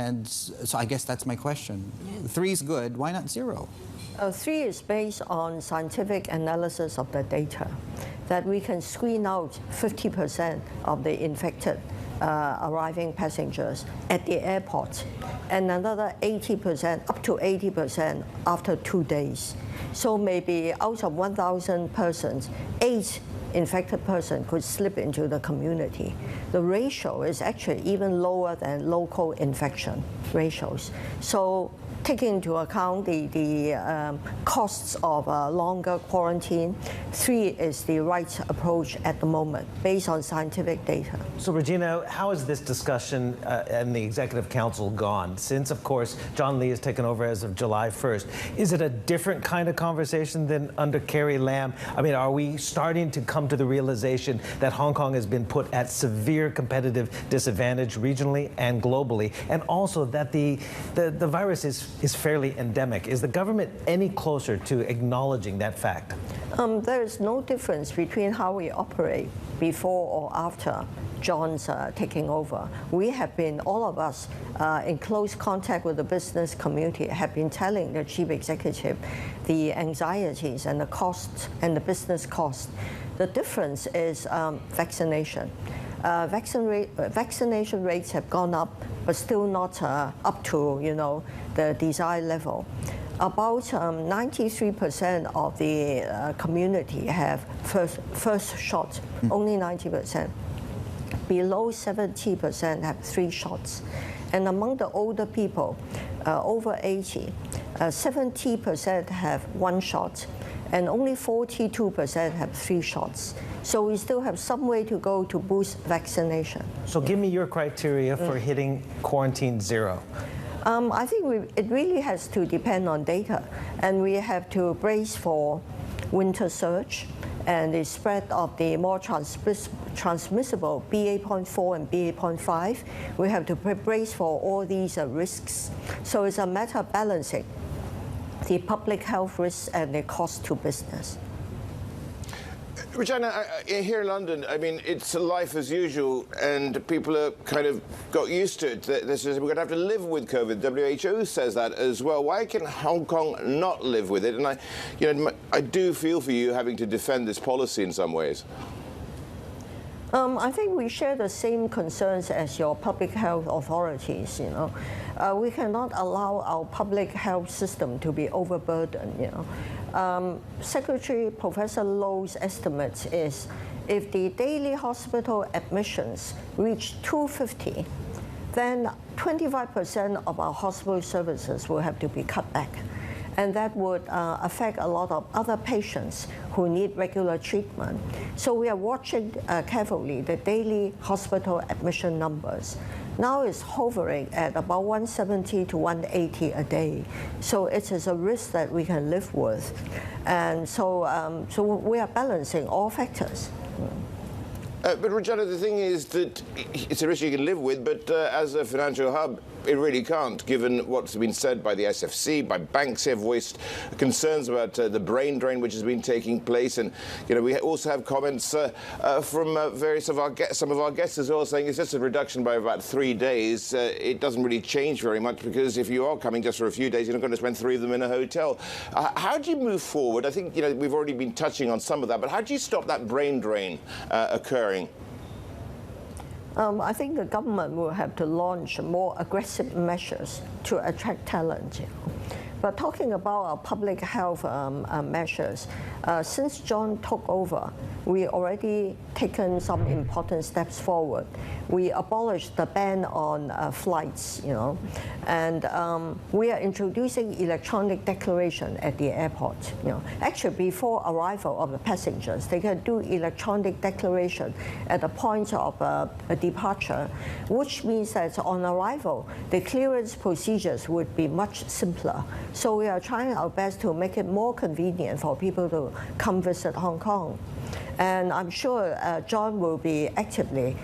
And so I guess that's my question. 3 is good. Why not 0? 3 is based on scientific analysis of the data, that we can screen out 50% of the infected arriving passengers at the airport, and another 80%, up to 80% after 2 days. So maybe out of 1,000 persons, 8 infected person could slip into the community. The ratio is actually even lower than local infection ratios. So taking into account the costs of a longer quarantine, 3 is the right approach at the moment, based on scientific data. So, Regina, how has this discussion and the Executive Council gone since, of course, John Lee has taken over as of July 1st? Is it a different kind of conversation than under Carrie Lam? I mean, are we starting to come to the realization that Hong Kong has been put at severe competitive disadvantage regionally and globally, and also that the virus is fairly endemic? Is the government any closer to acknowledging that fact? There is no difference between how we operate before or after John's taking over. We have been, all of us, in close contact with the business community, have been telling the chief executive the anxieties and the costs and the business costs. The difference is vaccination. Vaccination rates have gone up, but still not up to the desired level. About 93% of the community have first shot, only 90%. Below 70% have 3 shots. And among the older people, over 80, 70% have 1 shot, and only 42% have 3 shots. So we still have some way to go to boost vaccination. So give me your criteria for hitting quarantine 0. I think it really has to depend on data, and we have to brace for winter surge and the spread of the more transmissible BA.4 and BA.5. We have to brace for all these risks. So it's a matter of balancing the public health risks and the cost to business. Regina, here in London, I mean, it's life as usual, and people are kind of got used to it. We're going to have to live with COVID. WHO says that as well. Why can Hong Kong not live with it? And I do feel for you having to defend this policy in some ways. I think we share the same concerns as your public health authorities. We cannot allow our public health system to be overburdened. Secretary Professor Lowe's estimate is if the daily hospital admissions reach 250, then 25% of our hospital services will have to be cut back. And that would affect a lot of other patients who need regular treatment. So we are watching carefully the daily hospital admission numbers. Now it's hovering at about 170 to 180 a day. So it is a risk that we can live with. And so we are balancing all factors. But Regina, the thing is that it's a risk you can live with, but as a financial hub, it really can't, given what's been said by the SFC, by banks who have voiced concerns about the brain drain which has been taking place. And we also have comments from some of our guests as well, saying it's just a reduction by about 3 days. It doesn't really change very much, because if you are coming just for a few days, you're not going to spend 3 of them in a hotel. How do you move forward? I think we've already been touching on some of that, but how do you stop that brain drain occurring? I think the government will have to launch more aggressive measures to attract talent. But talking about our public health measures, since John took over, we already taken some important steps forward. We abolished the ban on flights, and we are introducing electronic declaration at the airport. Actually, before arrival of the passengers, they can do electronic declaration at the point of a departure, which means that on arrival, the clearance procedures would be much simpler. So we are trying our best to make it more convenient for people to come visit Hong Kong. And I'm sure John will be actively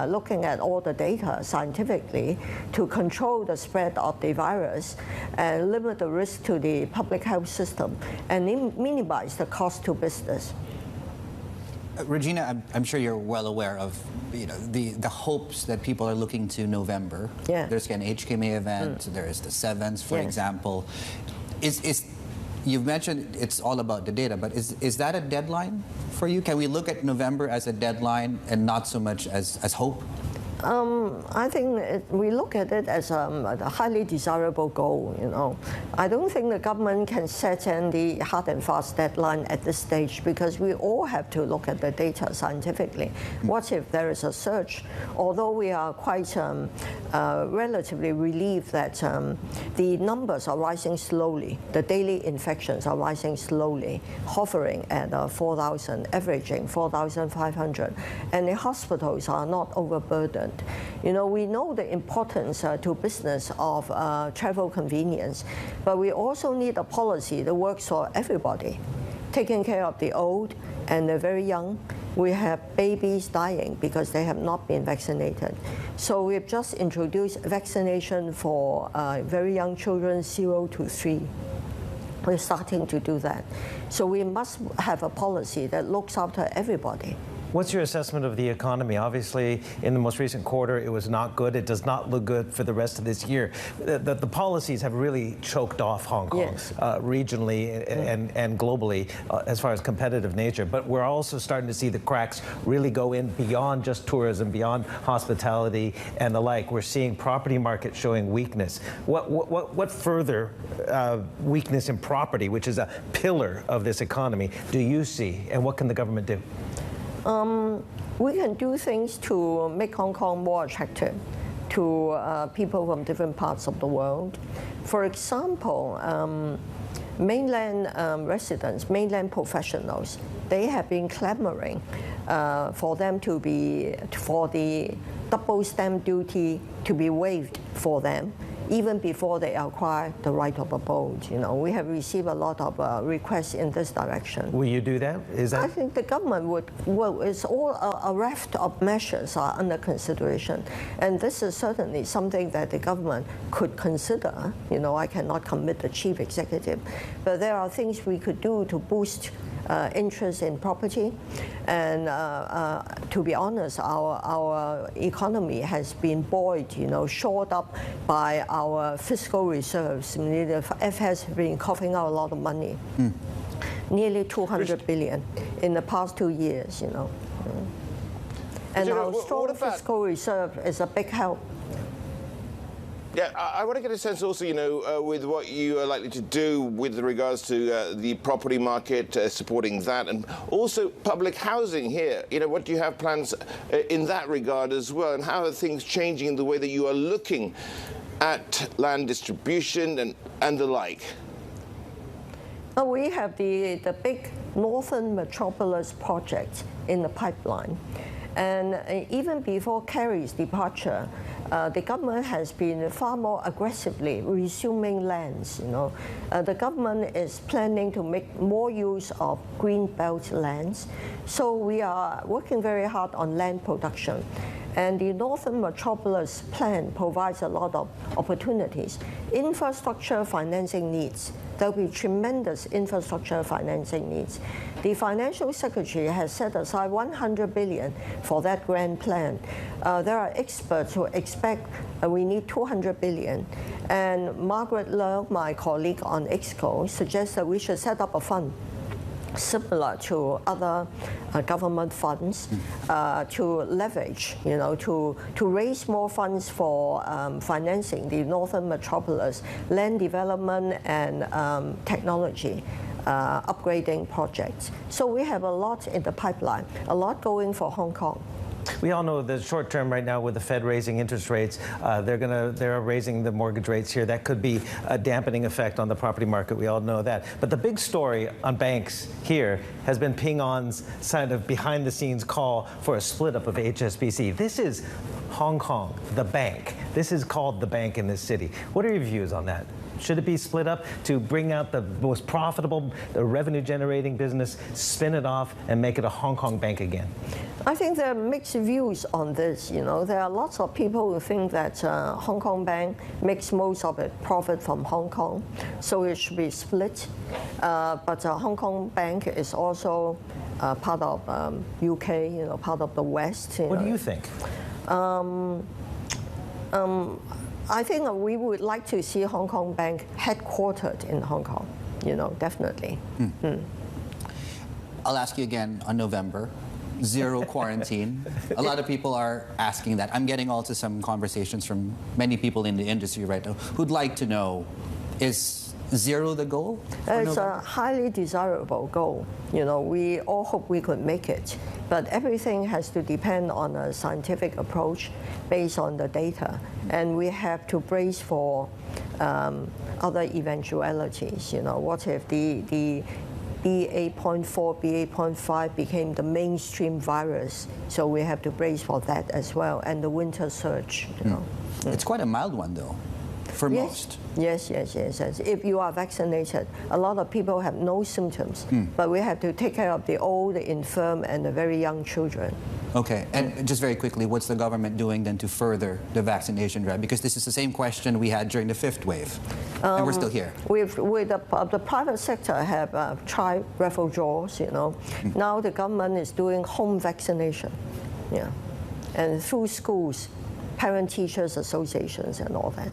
looking at all the data scientifically to control the spread of the virus and limit the risk to the public health system and minimize the cost to business. Regina, I'm sure you're well aware of the hopes that people are looking to November. Yeah. There's an HKMA event. There is the Sevens, for Yes. example. You've mentioned it's all about the data, but is that a deadline for you? Can we look at November as a deadline and not so much as hope? I think we look at it as a highly desirable goal. I don't think the government can set any hard and fast deadline at this stage because we all have to look at the data scientifically. What if there is a surge? Although we are quite relatively relieved that the numbers are rising slowly, the daily infections are rising slowly, hovering at 4,000, averaging 4,500, and the hospitals are not overburdened. We know the importance to business of travel convenience, but we also need a policy that works for everybody, taking care of the old and the very young. We have babies dying because they have not been vaccinated. So we've just introduced vaccination for very young children, 0 to 3. We're starting to do that. So we must have a policy that looks after everybody. What's your assessment of the economy? Obviously, in the most recent quarter, it was not good. It does not look good for the rest of this year. The policies have really choked off Hong Kong, Yes. Regionally and globally, as far as competitive nature. But we're also starting to see the cracks really go in beyond just tourism, beyond hospitality and the like. We're seeing property market showing weakness. What further weakness in property, which is a pillar of this economy, do you see, and what can the government do? We can do things to make Hong Kong more attractive to people from different parts of the world. For example, mainland residents, mainland professionals, they have been clamoring for the double stamp duty to be waived for them, even before they acquire the right of abode. We have received a lot of requests in this direction. Will you do that? I think the government would. Well, it's all a raft of measures are under consideration, and this is certainly something that the government could consider. I cannot commit the chief executive, but there are things we could do to boost interest in property, and to be honest, our economy has been buoyed, shored up by our fiscal reserves. The F has been coughing out a lot of money, nearly 200 billion in the past 2 years. And our strong fiscal reserve is a big help. Yeah, I want to get a sense also, with what you are likely to do with regards to the property market, supporting that, and also public housing here. What do you have plans in that regard as well, and how are things changing in the way that you are looking at land distribution and the like? We have the big Northern Metropolis project in the pipeline. And even before Kerry's departure, the government has been far more aggressively resuming lands. The government is planning to make more use of green belt lands. So we are working very hard on land production. And the Northern Metropolis plan provides a lot of opportunities. Infrastructure financing needs. There will be tremendous infrastructure financing needs. The Financial Secretary has set aside 100 billion for that grand plan. There are experts who expect we need 200 billion. And Margaret Leung, my colleague on EXCO, suggests that we should set up a fund similar to other government funds to leverage, to raise more funds for financing the Northern Metropolis land development and technology upgrading projects. So we have a lot in the pipeline, a lot going for Hong Kong. We all know the short term right now with the Fed raising interest rates, they're raising the mortgage rates here. That could be a dampening effect on the property market. We all know that. But the big story on banks here has been Ping An's kind of behind the scenes call for a split up of HSBC. This is Hong Kong, the bank. This is called the bank in this city. What are your views on that? Should it be split up to bring out the most profitable, the revenue-generating business, spin it off, and make it a Hong Kong bank again? I think there are mixed views on this. There are lots of people who think that Hong Kong Bank makes most of its profit from Hong Kong, so it should be split. But Hong Kong Bank is also part of UK, part of the West. What do you think? I think we would like to see Hong Kong Bank headquartered in Hong Kong, definitely. I'll ask you again on November. Zero quarantine. A lot of people are asking that. I'm getting also some conversations from many people in the industry right now who'd like to know, is zero the goal? It's a highly desirable goal. We all hope we could make it, but everything has to depend on a scientific approach based on the data, and we have to brace for other eventualities. What if the BA.4, BA.5 became the mainstream virus? So we have to brace for that as well, and the winter surge. It's quite a mild one, though, for most. Yes. If you are vaccinated, a lot of people have no symptoms, but we have to take care of the old, the infirm, and the very young children. Okay, and just very quickly, what's the government doing then to further the vaccination drive? Because this is the same question we had during the 5th wave, and we're still here. With the private sector have tried raffle draws, Now the government is doing home vaccination, and through schools, parent-teachers associations and all that.